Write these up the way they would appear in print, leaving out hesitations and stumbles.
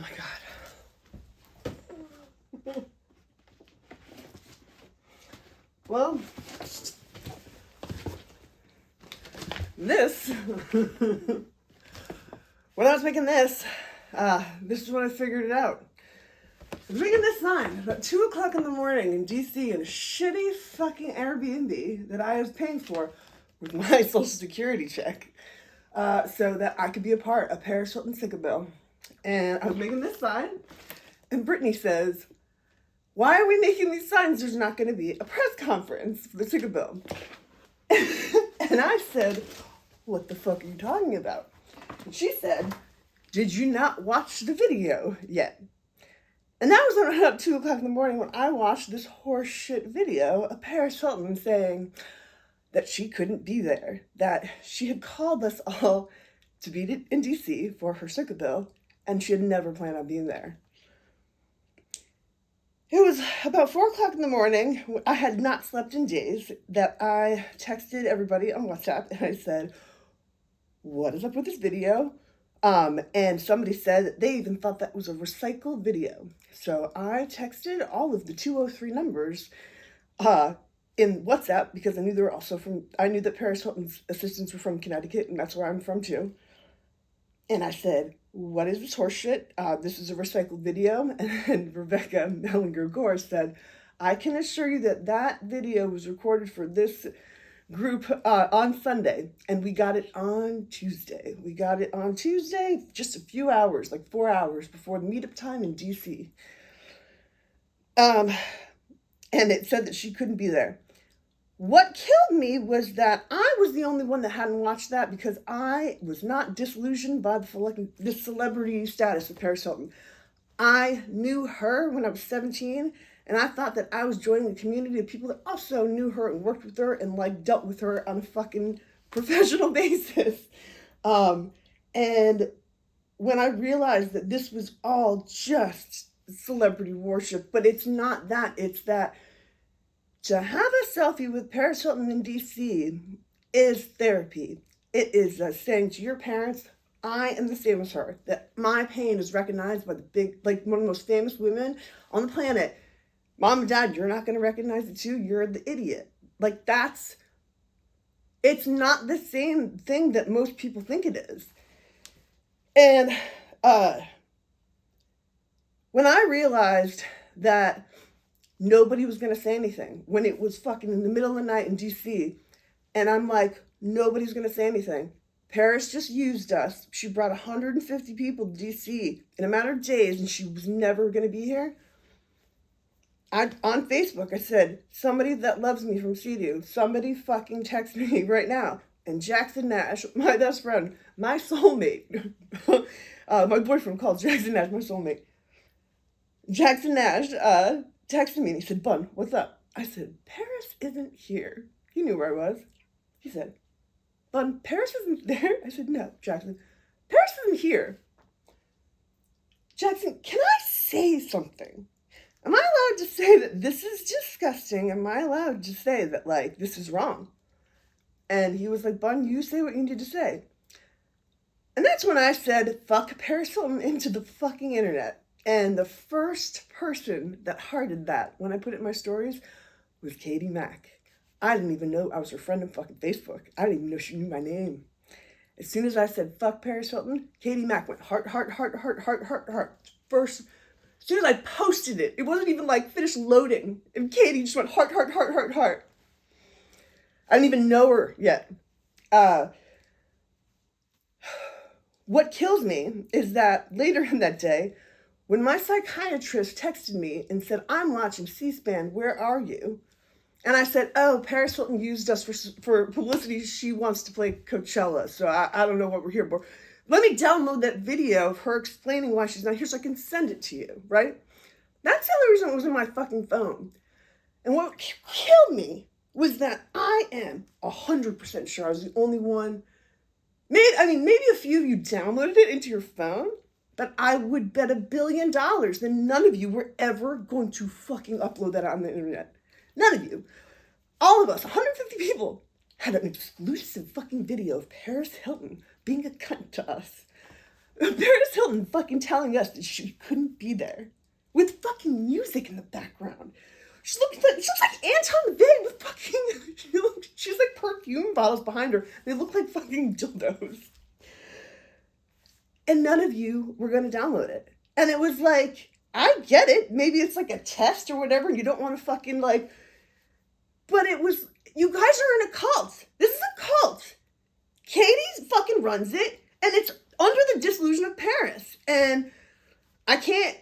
my God. Well, this, when I was making this is when I figured it out. I was making this sign about 2 o'clock in the morning in DC in a shitty fucking Airbnb that I was paying for with my Social Security check so that I could be a part of Paris Hilton SICAA bill. And I was making this sign, and Brittany says, "Why are we making these signs? There's not going to be a press conference for the SICAA bill." And I said, "What the fuck are you talking about?" And she said, "Did you not watch the video yet?" And that was around 2 o'clock in the morning when I watched this horseshit video of Paris Hilton saying that she couldn't be there, that she had called us all to be in DC for her SICAA bill, and she had never planned on being there. It was about 4 o'clock in the morning. I had not slept in days, that I texted everybody on WhatsApp and I said, "What is up with this video?" And somebody said that they even thought that was a recycled video. So I texted all of the 203 numbers in WhatsApp because I knew they were also I knew that Paris Hilton's assistants were from Connecticut, and that's where I'm from too. And I said, "What is this horseshit? This is a recycled video." And Rebecca Mellinger-Gore said, "I can assure you that that video was recorded for this group on Sunday, and we got it on Tuesday. We got it on Tuesday, just a few hours, like 4 hours before the meetup time in DC. And it said that she couldn't be there. What killed me was that I was the only one that hadn't watched that because I was not disillusioned by the celebrity status of Paris Hilton. I knew her when I was 17, and I thought that I was joining a community of people that also knew her and worked with her and like dealt with her on a fucking professional basis. And when I realized that this was all just celebrity worship, but it's not that, it's that to have a selfie with Paris Hilton in DC is therapy. It is saying to your parents, "I am the same as her," that my pain is recognized by one of the most famous women on the planet. Mom and Dad, you're not going to recognize it too. You're the idiot. It's not the same thing that most people think it is. And when I realized that nobody was going to say anything, when it was fucking in the middle of the night in DC, and I'm like, nobody's going to say anything. Paris just used us. She brought 150 people to DC in a matter of days, and she was never going to be here. On Facebook, I said, "Somebody that loves me from CDU, somebody fucking text me right now." And Jackson Nash, my best friend, my soulmate, my boyfriend called Jackson Nash my soulmate. Jackson Nash texted me and he said, "Bun, what's up?" I said, "Paris isn't here." He knew where I was. He said, "Bun, Paris isn't there?" I said, "No, Jackson, Paris isn't here." "Jackson, can I say something? Am I allowed to say that this is disgusting? Am I allowed to say that, this is wrong?" And he was like, "Bun, you say what you need to say." And that's when I said, fuck Paris Hilton into the fucking internet. And the first person that hearted that when I put it in my stories was Katie Mack. I didn't even know I was her friend on fucking Facebook. I didn't even know she knew my name. As soon as I said, fuck Paris Hilton, Katie Mack went heart, heart, heart, heart, heart, heart, heart. First, as soon as I posted it, it wasn't even finished loading. And Katie just went heart, heart, heart, heart, heart. I didn't even know her yet. What kills me is that later in that day, when my psychiatrist texted me and said, "I'm watching C-SPAN, where are you?" And I said, "Oh, Paris Hilton used us for publicity. She wants to play Coachella, so I don't know what we're here for. Let me download that video of her explaining why she's not here so I can send it to you," right? That's the only reason it was in my fucking phone. And what killed me was that I am 100% sure I was the only one. Maybe a few of you downloaded it into your phone, but I would bet $1 billion that none of you were ever going to fucking upload that on the internet. None of you. All of us, 150 people, had an exclusive fucking video of Paris Hilton being a cunt to us. Paris Hilton fucking telling us that she couldn't be there with fucking music in the background. She looks like Anton LaVey with fucking, she's like perfume bottles behind her. They look like fucking dildos. And none of you were going to download it. And it was like, I get it. Maybe it's like a test or whatever. And you don't want to fucking like, but it was, you guys are in a cult. This is a cult. Katie fucking runs it. And it's under the disillusion of Paris. And I can't,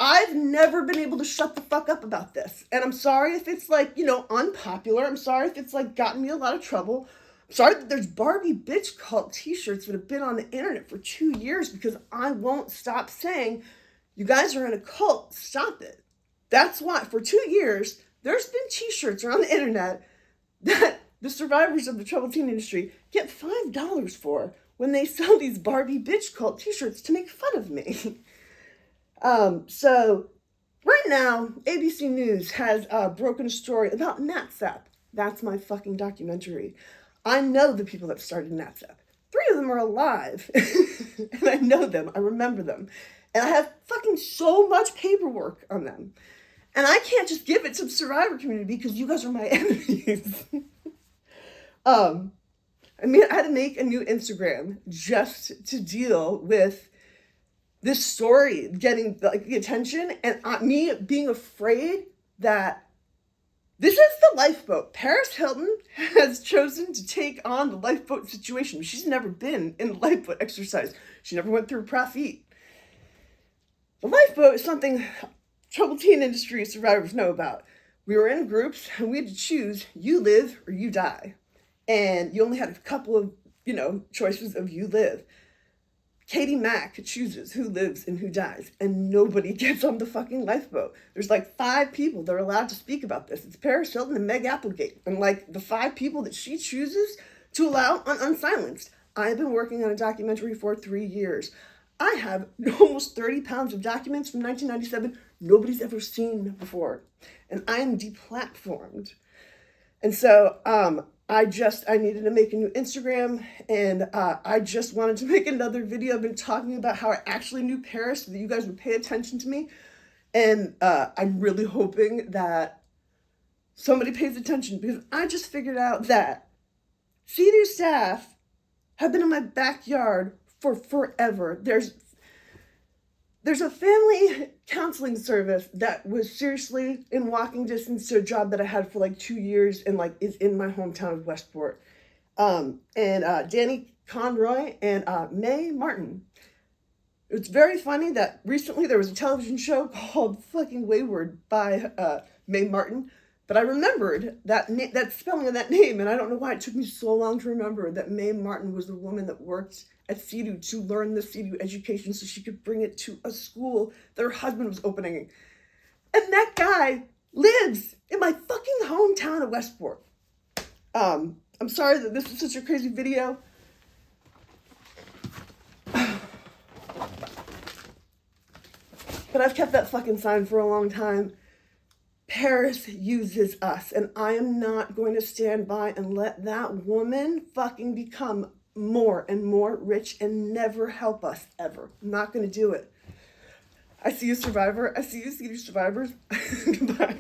I've never been able to shut the fuck up about this. And I'm sorry if it's like, unpopular. I'm sorry if it's like gotten me a lot of trouble. I'm sorry that there's Barbie bitch cult t-shirts that have been on the internet for 2 years because I won't stop saying, you guys are in a cult. Stop it. That's why for 2 years, there's been t-shirts around the internet that the survivors of the troubled teen industry get $5 for when they sell these Barbie bitch cult t-shirts to make fun of me. So right now, ABC News has broken a story about NATSAP. That's my fucking documentary. I know the people that started NATSAP. 3 of them are alive. And I know them. I remember them. And I have fucking so much paperwork on them. And I can't just give it to the survivor community because you guys are my enemies. I had to make a new Instagram just to deal with this story getting like the attention and me being afraid that this is the lifeboat. Paris Hilton has chosen to take on the lifeboat situation. She's never been in a lifeboat exercise. She never went through a profit. The lifeboat is something troubled teen industry survivors know about. We were in groups and we had to choose you live or you die. And you only had a couple of, choices of you live. Katie Mack chooses who lives and who dies, and nobody gets on the fucking lifeboat. There's like 5 people that are allowed to speak about this. It's Paris Hilton and Meg Applegate. And like the 5 people that she chooses to allow on unsilenced. I have been working on a documentary for 3 years. I have almost 30 pounds of documents from 1997 nobody's ever seen before. And I am deplatformed. And so, I needed to make a new Instagram, and I just wanted to make another video. I've been talking about how I actually knew Paris so that you guys would pay attention to me. And I'm really hoping that somebody pays attention because I just figured out that CDU staff have been in my backyard for forever. There's a family counseling service that was seriously in walking distance to a job that I had for like 2 years and like is in my hometown of Westport. Danny Conroy and Mae Martin. It's very funny that recently there was a television show called fucking Wayward by Mae Martin, but I remembered that spelling of that name, and I don't know why it took me so long to remember that Mae Martin was the woman that worked at CDU to learn the CDU education so she could bring it to a school that her husband was opening. And that guy lives in my fucking hometown of Westport. I'm sorry that this is such a crazy video. But I've kept that fucking sign for a long time. Paris uses us, and I am not going to stand by and let that woman fucking become more and more rich and never help us ever. I'm not going to do it. I see you, survivor. I see you, survivors. Goodbye.